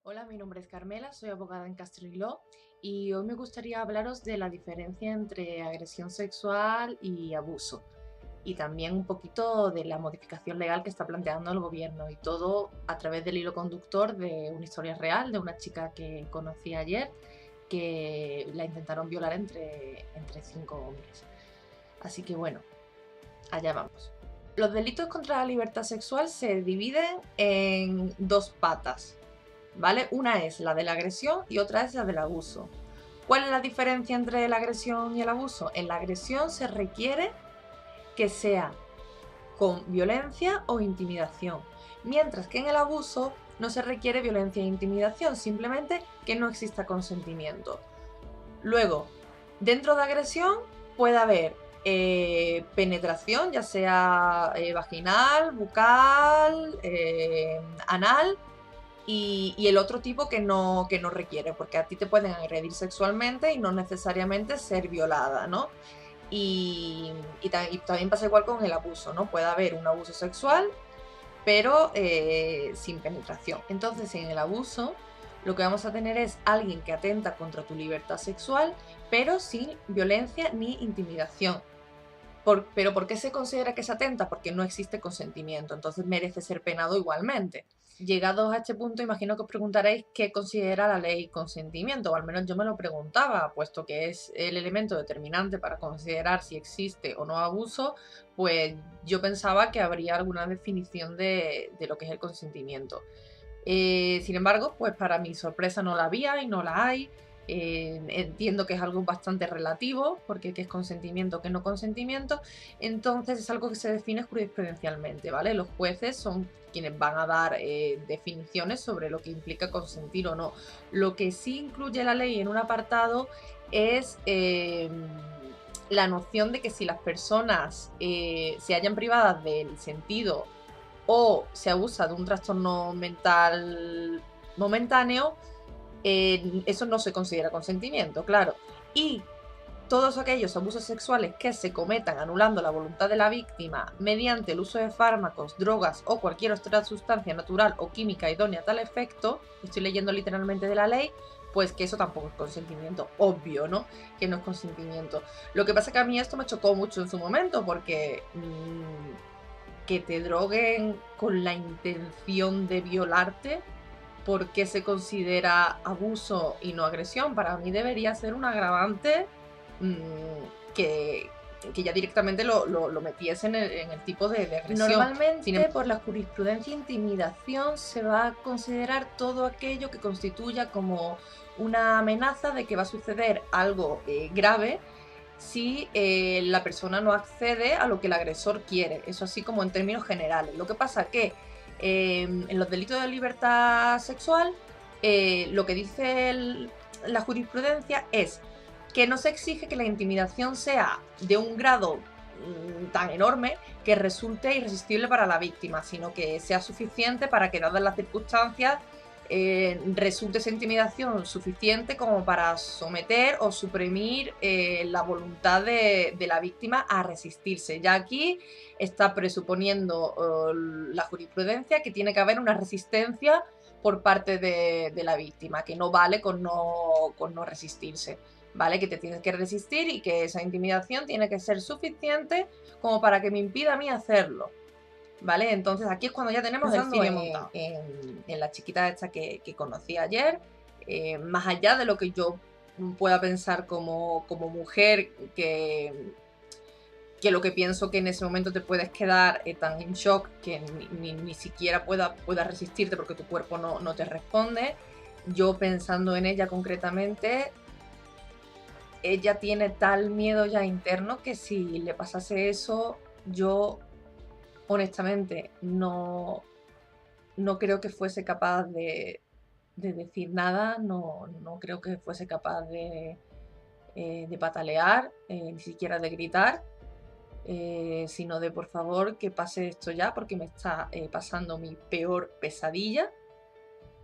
Hola, mi nombre es Carmela, soy abogada en Castro y Law y hoy me gustaría hablaros de la diferencia entre agresión sexual y abuso y también un poquito de la modificación legal que está planteando el gobierno y todo a través del hilo conductor de una historia real de una chica que conocí ayer que la intentaron violar entre 5 hombres. Así que bueno, allá vamos. Los delitos contra la libertad sexual se dividen en dos patas, ¿vale? Una es la de la agresión y otra es la del abuso. ¿Cuál es la diferencia entre la agresión y el abuso? En la agresión se requiere que sea con violencia o intimidación, mientras que en el abuso no se requiere violencia e intimidación, simplemente que no exista consentimiento. Luego, dentro de agresión puede haber penetración, ya sea vaginal, bucal, anal, y el otro tipo que no requiere, porque a ti te pueden agredir sexualmente y no necesariamente ser violada, ¿no? Y también pasa igual con el abuso, ¿no? Puede haber un abuso sexual, pero sin penetración. Entonces, en el abuso, lo que vamos a tener es alguien que atenta contra tu libertad sexual, pero sin violencia ni intimidación. ¿Pero por qué se considera que se atenta? Porque no existe consentimiento, entonces merece ser penado igualmente. Llegados a este punto, imagino que os preguntaréis qué considera la ley consentimiento, o al menos yo me lo preguntaba, puesto que es el elemento determinante para considerar si existe o no abuso, pues yo pensaba que habría alguna definición de lo que es el consentimiento. Sin embargo, pues para mi sorpresa no la había y no la hay. Entiendo que es algo bastante relativo, porque qué es consentimiento, qué no consentimiento. Entonces es algo que se define jurisprudencialmente, ¿vale? Los jueces son quienes van a dar definiciones sobre lo que implica consentir o no. Lo que sí incluye la ley en un apartado es la noción de que si las personas se hallan privadas del sentido o se abusa de un trastorno mental momentáneo, eso no se considera consentimiento, claro. Y todos aquellos abusos sexuales que se cometan anulando la voluntad de la víctima mediante el uso de fármacos, drogas o cualquier otra sustancia natural o química idónea a tal efecto, estoy leyendo literalmente de la ley, pues que eso tampoco es consentimiento, obvio, ¿no? Que no es consentimiento. Lo que pasa es que a mí esto me chocó mucho en su momento porque que te droguen con la intención de violarte, ¿por qué se considera abuso y no agresión? Para mí debería ser un agravante que, ya directamente lo metiese en el tipo de agresión. Normalmente, por la jurisprudencia, intimidación se va a considerar todo aquello que constituya como una amenaza de que va a suceder algo grave si la persona no accede a lo que el agresor quiere. Eso así como en términos generales. Lo que pasa que en los delitos de libertad sexual, lo que dice la jurisprudencia es que no se exige que la intimidación sea de un grado tan enorme que resulte irresistible para la víctima, sino que sea suficiente para que, dadas las circunstancias, resulte esa intimidación suficiente como para someter o suprimir la voluntad de la víctima a resistirse. Ya aquí está presuponiendo la jurisprudencia que tiene que haber una resistencia por parte de la víctima, que no vale con no resistirse, ¿vale? Que te tienes que resistir y que esa intimidación tiene que ser suficiente como para que me impida a mí hacerlo. ¿Vale? Entonces aquí es cuando ya tenemos el cine montado. En la chiquita esta que conocí ayer, más allá de lo que yo pueda pensar como mujer, que lo que pienso que en ese momento te puedes quedar tan en shock que ni siquiera puedas resistirte porque tu cuerpo no te responde. Yo pensando en ella concretamente, ella tiene tal miedo ya interno que si le pasase eso, yo honestamente no creo que fuese capaz de decir nada, no creo que fuese capaz de patalear, ni siquiera de gritar, sino de por favor que pase esto ya porque me está pasando mi peor pesadilla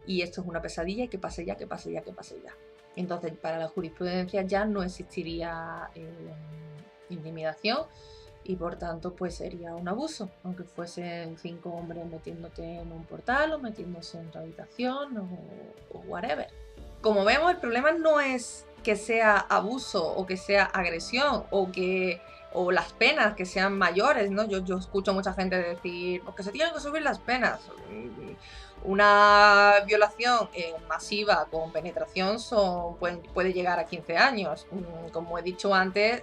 y esto es una pesadilla y que pase ya, que pase ya, que pase ya. Entonces para la jurisprudencia ya no existiría intimidación, y por tanto pues sería un abuso, aunque fuesen 5 hombres metiéndote en un portal o metiéndose en tu habitación o whatever. Como vemos, el problema no es que sea abuso o que sea agresión o las penas que sean mayores, ¿no? Yo escucho a mucha gente decir, porque se tienen que subir las penas. Una violación masiva con penetración puede llegar a 15 años. Como he dicho antes,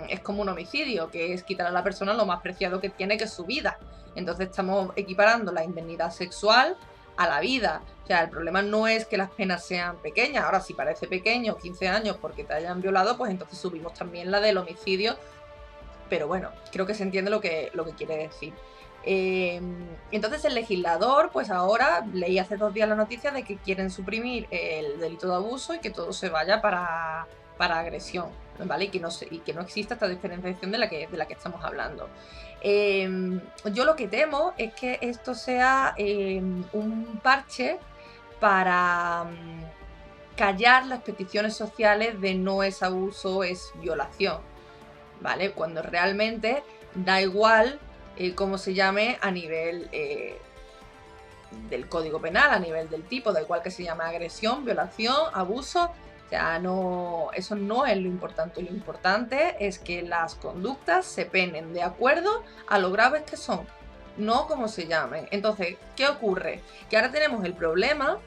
es como un homicidio, que es quitar a la persona lo más preciado que tiene, que es su vida. Entonces estamos equiparando la indemnidad sexual a la vida. O sea, el problema no es que las penas sean pequeñas. Ahora, si parece pequeño, 15 años porque te hayan violado, pues entonces subimos también la del homicidio. Pero bueno, creo que se entiende lo que quiere decir. Entonces el legislador, pues ahora leí hace 2 días la noticia de que quieren suprimir el delito de abuso y que todo se vaya para agresión, ¿vale? Y que no exista esta diferenciación de la que estamos hablando. Yo lo que temo es que esto sea un parche para callar las peticiones sociales de no es abuso, es violación, ¿vale? Cuando realmente da igual cómo se llame a nivel del Código Penal, a nivel del tipo, da igual que se llame agresión, violación, abuso. O sea, no, eso no es lo importante. Lo importante es que las conductas se penen de acuerdo a lo graves que son, no como se llamen. Entonces, ¿qué ocurre? Que ahora tenemos el problema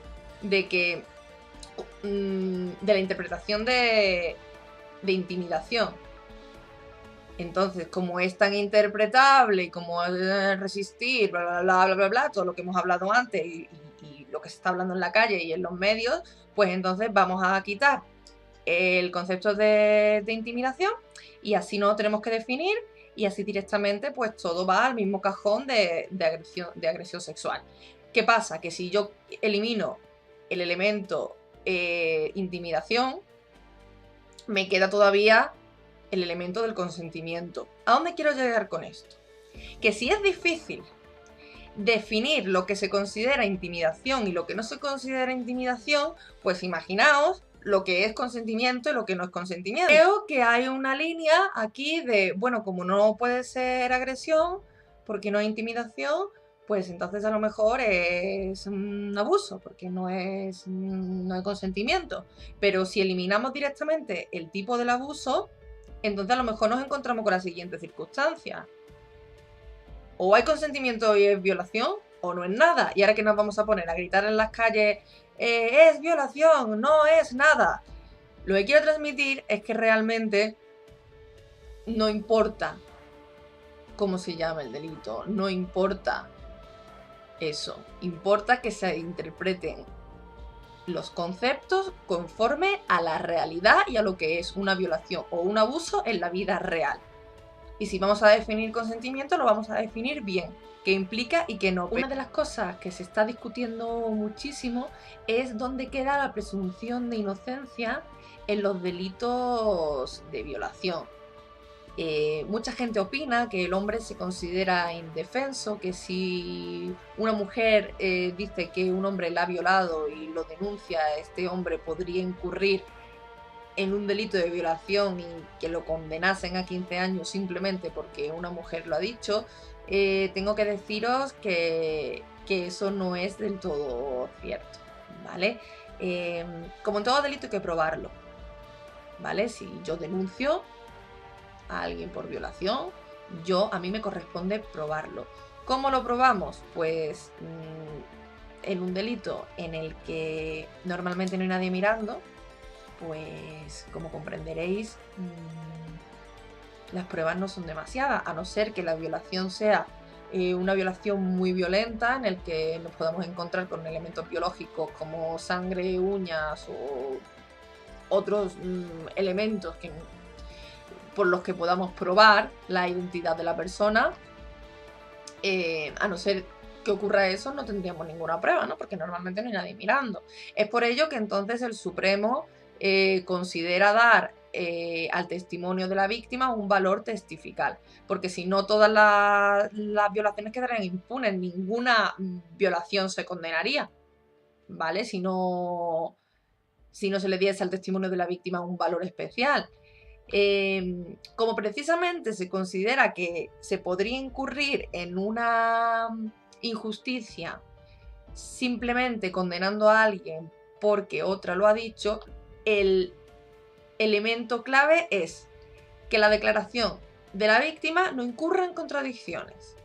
de que de la interpretación de intimidación. Entonces, como es tan interpretable y como resistir, bla, bla, bla, bla, bla, bla, todo lo que hemos hablado antes y lo que se está hablando en la calle y en los medios, pues entonces vamos a quitar el concepto de intimidación y así no lo tenemos que definir y así directamente pues todo va al mismo cajón de agresión sexual. ¿Qué pasa? Que si yo elimino el elemento intimidación, me queda todavía el elemento del consentimiento. ¿A dónde quiero llegar con esto? Que si es difícil definir lo que se considera intimidación y lo que no se considera intimidación, pues imaginaos lo que es consentimiento y lo que no es consentimiento. Creo que hay una línea aquí de, bueno, como no puede ser agresión, porque no hay intimidación, pues entonces a lo mejor es un abuso, porque no es consentimiento. Pero si eliminamos directamente el tipo del abuso, entonces a lo mejor nos encontramos con la siguiente circunstancia. O hay consentimiento y es violación, o no es nada. Y ahora que nos vamos a poner a gritar en las calles, es violación, no es nada. Lo que quiero transmitir es que realmente no importa cómo se llama el delito, no importa eso. Importa que se interpreten los conceptos conforme a la realidad y a lo que es una violación o un abuso en la vida real. Y si vamos a definir consentimiento, lo vamos a definir bien, qué implica y qué no. Una de las cosas que se está discutiendo muchísimo es dónde queda la presunción de inocencia en los delitos de violación. Mucha gente opina que el hombre se considera indefenso, que si una mujer dice que un hombre la ha violado y lo denuncia, este hombre podría incurrir en un delito de violación y que lo condenasen a 15 años simplemente porque una mujer lo ha dicho. Tengo que deciros que eso no es del todo cierto, ¿vale? Como en todo delito hay que probarlo, ¿vale? Si yo denuncio a alguien por violación, a mí me corresponde probarlo. ¿Cómo lo probamos? Pues en un delito en el que normalmente no hay nadie mirando, pues como comprenderéis, las pruebas no son demasiadas, a no ser que la violación sea una violación muy violenta en el que nos podamos encontrar con elementos biológicos como sangre, uñas o otros elementos por los que podamos probar la identidad de la persona. A no ser que ocurra eso, no tendríamos ninguna prueba, ¿no? Porque normalmente no hay nadie mirando. Es por ello que entonces el Supremo considera dar al testimonio de la víctima un valor testifical, porque si no todas las violaciones quedarían impunes, ninguna violación se condenaría, ¿vale? Si no se le diese al testimonio de la víctima un valor especial. Como precisamente se considera que se podría incurrir en una injusticia simplemente condenando a alguien porque otra lo ha dicho, el elemento clave es que la declaración de la víctima no incurra en contradicciones.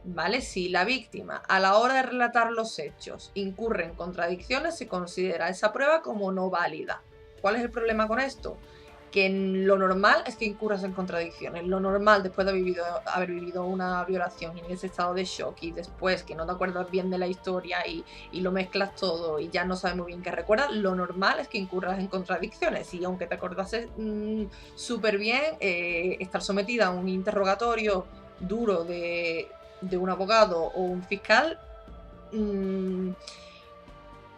¿Vale? Si la víctima a la hora de relatar los hechos incurre en contradicciones, se considera esa prueba como no válida. ¿Cuál es el problema con esto? Que lo normal es que incurras en contradicciones. Lo normal, después de haber vivido una violación y en ese estado de shock, y después que no te acuerdas bien de la historia y lo mezclas todo y ya no sabes muy bien qué recuerdas, lo normal es que incurras en contradicciones. Y aunque te acordases súper bien, estar sometida a un interrogatorio duro de un abogado o un fiscal,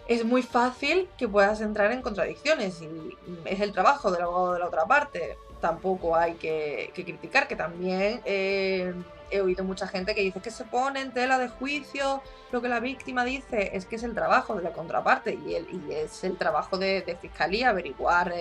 es muy fácil que puedas entrar en contradicciones y es el trabajo del abogado de la otra parte. Tampoco hay que criticar, que también he oído mucha gente que dice que se pone en tela de juicio lo que la víctima dice. Es que es el trabajo de la contraparte y es el trabajo de fiscalía averiguar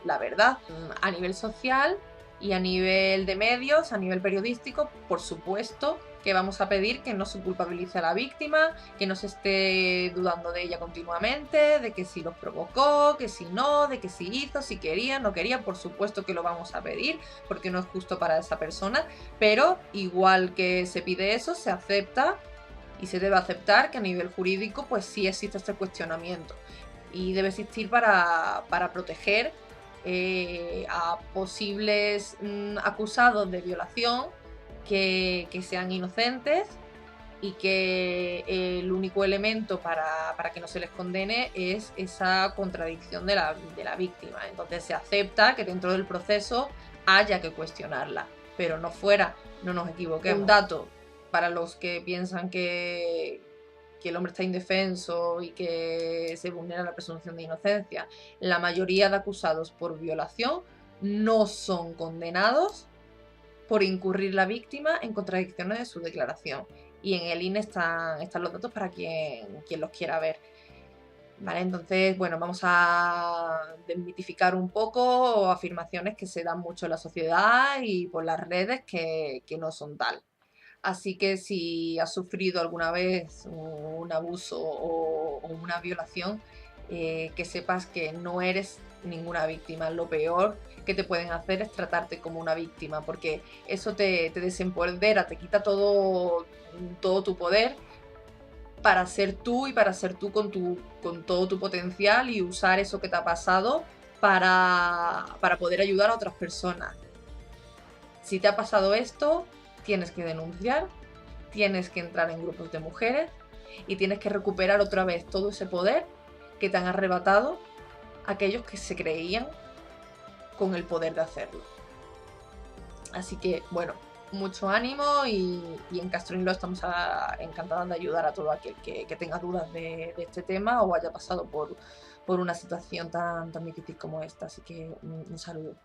la verdad. A nivel social y a nivel de medios, a nivel periodístico, por supuesto que vamos a pedir que no se culpabilice a la víctima, que no se esté dudando de ella continuamente, de que si los provocó, que si no, de que si hizo, si quería, no quería. Por supuesto que lo vamos a pedir, porque no es justo para esa persona, pero igual que se pide eso, se acepta y se debe aceptar que a nivel jurídico pues sí existe este cuestionamiento y debe existir para proteger a posibles acusados de violación que sean inocentes y que el único elemento para que no se les condene es esa contradicción de la víctima. Entonces se acepta que dentro del proceso haya que cuestionarla, pero no fuera, no nos equivoquemos. Un dato para los que piensan que el hombre está indefenso y que se vulnera la presunción de inocencia. La mayoría de acusados por violación no son condenados por incurrir la víctima en contradicciones de su declaración. Y en el INE están los datos para quien los quiera ver. ¿Vale? Entonces, bueno, vamos a desmitificar un poco afirmaciones que se dan mucho en la sociedad y por las redes que no son tal. Así que si has sufrido alguna vez un abuso o una violación, que sepas que no eres ninguna víctima. Lo peor que te pueden hacer es tratarte como una víctima, porque eso te desempodera, te quita todo tu poder para ser tú y para ser tú con todo tu potencial y usar eso que te ha pasado para poder ayudar a otras personas. Si te ha pasado esto, tienes que denunciar, tienes que entrar en grupos de mujeres y tienes que recuperar otra vez todo ese poder que te han arrebatado aquellos que se creían con el poder de hacerlo. Así que, bueno, mucho ánimo y en Castro Inlo estamos encantadas de ayudar a todo aquel que tenga dudas de este tema o haya pasado por una situación tan difícil como esta. Así que un saludo.